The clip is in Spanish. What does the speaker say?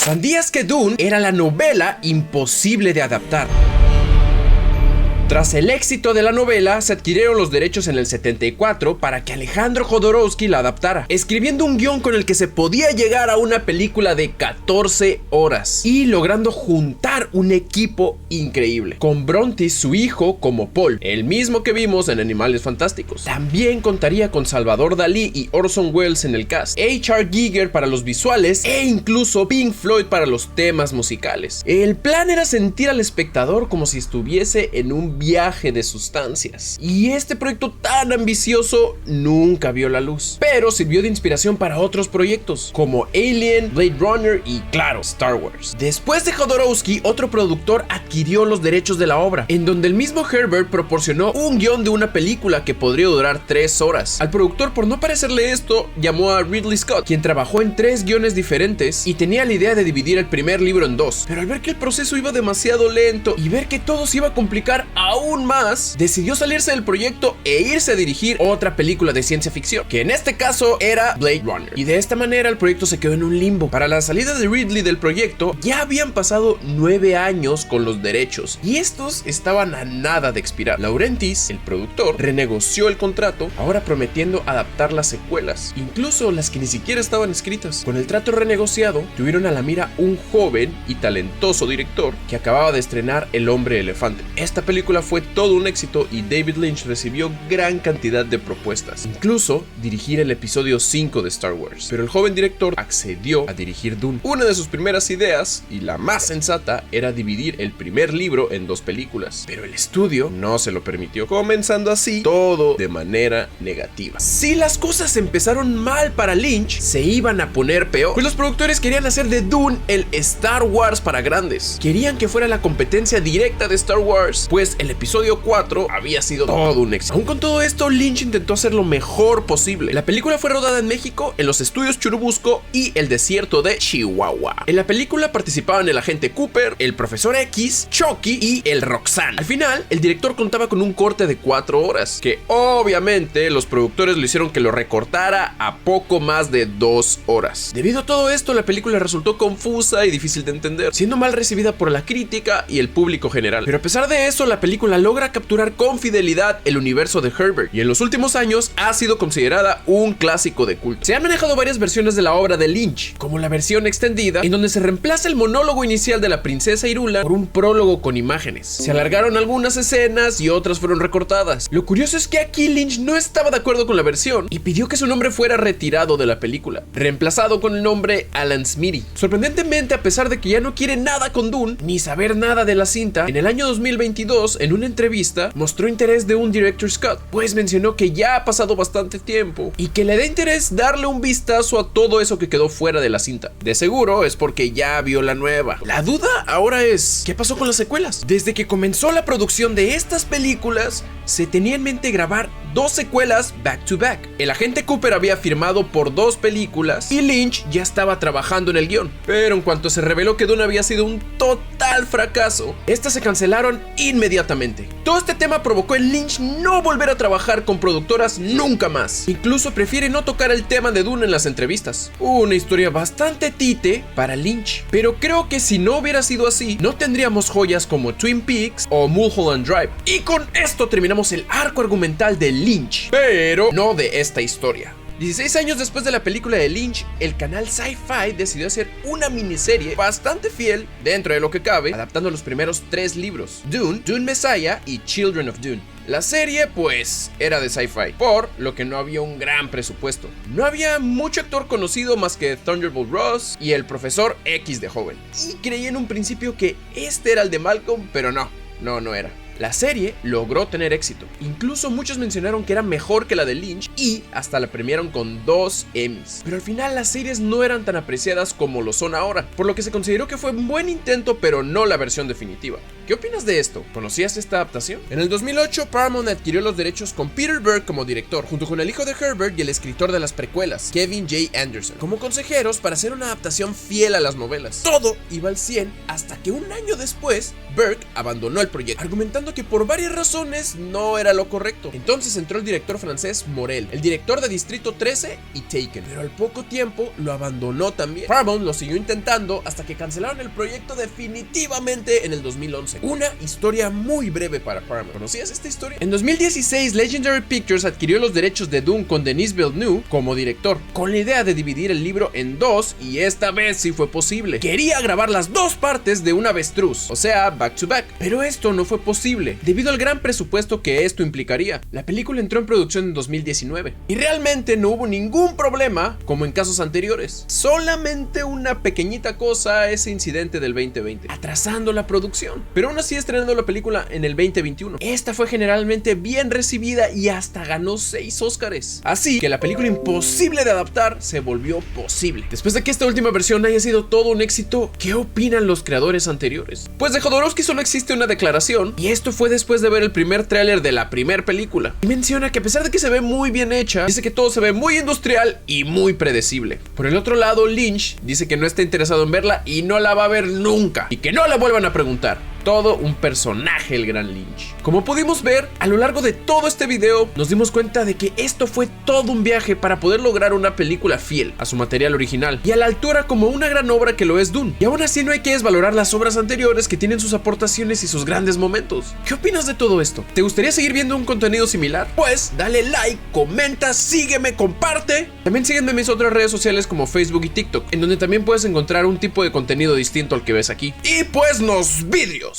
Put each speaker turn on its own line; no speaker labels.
¿Sabías que Dune era la novela imposible de adaptar? Tras el éxito de la novela, se adquirieron los derechos en el 74 para que Alejandro Jodorowsky la adaptara, escribiendo un guión con el que se podía llegar a una película de 14 horas y logrando juntar un equipo increíble, con Bronte, su hijo, como Paul, el mismo que vimos en Animales Fantásticos. También contaría con Salvador Dalí y Orson Welles en el cast, H.R. Giger para los visuales e incluso Pink Floyd para los temas musicales. El plan era sentir al espectador como si estuviese en un viaje de sustancias, y este proyecto tan ambicioso nunca vio la luz, pero sirvió de inspiración para otros proyectos como Alien, Blade Runner y, claro, Star Wars. Después de Jodorowsky, otro productor adquirió los derechos de la obra, en donde el mismo Herbert proporcionó un guión de una película que podría durar 3 horas. Al productor, por no parecerle esto, llamó a Ridley Scott, quien trabajó en 3 guiones diferentes y tenía la idea de dividir el primer libro en 2, pero al ver que el proceso iba demasiado lento y ver que todo se iba a complicar aún más, decidió salirse del proyecto e irse a dirigir otra película de ciencia ficción, que en este caso era Blade Runner, y de esta manera el proyecto se quedó en un limbo. Para la salida de Ridley del proyecto ya habían pasado 9 años con los derechos y estos estaban a nada de expirar. Laurentiis, el productor, renegoció el contrato, ahora prometiendo adaptar las secuelas, incluso las que ni siquiera estaban escritas. Con el trato renegociado, tuvieron a la mira un joven y talentoso director que acababa de estrenar El Hombre Elefante. Esta película fue todo un éxito y David Lynch recibió gran cantidad de propuestas, incluso dirigir el episodio 5 de Star Wars, pero el joven director accedió a dirigir Dune. Una de sus primeras ideas, y la más sensata, era dividir el primer libro en 2 películas, pero el estudio no se lo permitió, comenzando así todo de manera negativa. Si las cosas empezaron mal para Lynch, se iban a poner peor, pues los productores querían hacer de Dune el Star Wars para grandes. Querían que fuera la competencia directa de Star Wars, pues el episodio 4 había sido todo un éxito. Aún con todo esto, Lynch intentó hacer lo mejor posible. La película fue rodada en México, en los estudios Churubusco y el desierto de Chihuahua. En la película participaban el agente Cooper, el profesor X, Chucky y el Roxanne. Al final, el director contaba con un corte de 4 horas, que obviamente los productores lo hicieron que lo recortara a poco más de 2 horas. Debido a todo esto, la película resultó confusa y difícil de entender, siendo mal recibida por la crítica y el público general. Pero a pesar de eso, la película logra capturar con fidelidad el universo de Herbert y en los últimos años ha sido considerada un clásico de culto. Se han manejado varias versiones de la obra de Lynch, como la versión extendida, en donde se reemplaza el monólogo inicial de la princesa Irula por un prólogo con imágenes. Se alargaron algunas escenas y otras fueron recortadas. Lo curioso es que aquí Lynch no estaba de acuerdo con la versión y pidió que su nombre fuera retirado de la película, reemplazado con el nombre Alan Smitty. Sorprendentemente, a pesar de que ya no quiere nada con Dune ni saber nada de la cinta, en el año 2022, en una entrevista, mostró interés de un director's cut, pues mencionó que ya ha pasado bastante tiempo y que le da interés darle un vistazo a todo eso que quedó fuera de la cinta. De seguro es porque ya vio la nueva. La duda ahora es, ¿qué pasó con las secuelas? Desde que comenzó la producción de estas películas, se tenía en mente grabar 2 secuelas back to back. El agente Cooper había firmado por 2 películas y Lynch ya estaba trabajando en el guión, pero en cuanto se reveló que Dune había sido un total fracaso, estas se cancelaron inmediatamente. Todo este tema provocó en Lynch no volver a trabajar con productoras nunca más. Incluso prefiere no tocar el tema de Dune en las entrevistas. Una historia bastante tite para Lynch, pero creo que si no hubiera sido así, no tendríamos joyas como Twin Peaks o Mulholland Drive. Y con esto terminamos el arco argumental de Lynch, pero no de esta historia. 16 años después de la película de Lynch, el canal Sci-Fi decidió hacer una miniserie bastante fiel, dentro de lo que cabe, adaptando los primeros 3 libros: Dune, Dune Messiah y Children of Dune. La serie, pues, era de Sci-Fi, por lo que no había un gran presupuesto. No había mucho actor conocido más que Thunderbolt Ross y el profesor X de joven. Y creí en un principio que este era el de Malcolm, pero no era. La serie logró tener éxito, incluso muchos mencionaron que era mejor que la de Lynch y hasta la premiaron con 2 Emmys. Pero al final las series no eran tan apreciadas como lo son ahora, por lo que se consideró que fue un buen intento pero no la versión definitiva. ¿Qué opinas de esto? ¿Conocías esta adaptación? En el 2008, Paramount adquirió los derechos con Peter Berg como director, junto con el hijo de Herbert y el escritor de las precuelas, Kevin J. Anderson, como consejeros para hacer una adaptación fiel a las novelas. Todo iba al 100 hasta que un año después, Berg abandonó el proyecto, argumentando pensando que por varias razones no era lo correcto. Entonces entró el director francés Morel, el director de Distrito 13 y Taken, pero al poco tiempo lo abandonó también. Paramount lo siguió intentando hasta que cancelaron el proyecto definitivamente en el 2011. Una historia muy breve para Paramount. ¿Conocías esta historia? En 2016, Legendary Pictures adquirió los derechos de Dune con Denis Villeneuve como director, con la idea de dividir el libro en dos, y esta vez sí fue posible. Quería grabar las dos partes de un avestruz, o sea, back to back, pero esto no fue posible debido al gran presupuesto que esto implicaría. La película entró en producción en 2019 y realmente no hubo ningún problema como en casos anteriores. Solamente una pequeñita cosa, ese incidente del 2020, atrasando la producción, pero aún así estrenando la película en el 2021. Esta fue generalmente bien recibida y hasta ganó 6 Óscares, así que la película imposible de adaptar se volvió posible. Después de que esta última versión haya sido todo un éxito, ¿qué opinan los creadores anteriores? Pues de Jodorowsky solo existe una declaración, y esto fue después de ver el primer tráiler de la primera película, y menciona que a pesar de que se ve muy bien hecha, dice que todo se ve muy industrial y muy predecible. Por el otro lado, Lynch dice que no está interesado en verla y no la va a ver nunca, y que no le vuelvan a preguntar. Todo un personaje el gran Lynch. Como pudimos ver, a lo largo de todo este video, nos dimos cuenta de que esto fue todo un viaje para poder lograr una película fiel a su material original y a la altura como una gran obra que lo es Dune. Y aún así no hay que desvalorar las obras anteriores que tienen sus aportaciones y sus grandes momentos. ¿Qué opinas de todo esto? ¿Te gustaría seguir viendo un contenido similar? Pues dale like, comenta, sígueme, comparte. También sígueme en mis otras redes sociales como Facebook y TikTok, en donde también puedes encontrar un tipo de contenido distinto al que ves aquí. Y pues nos vidrios.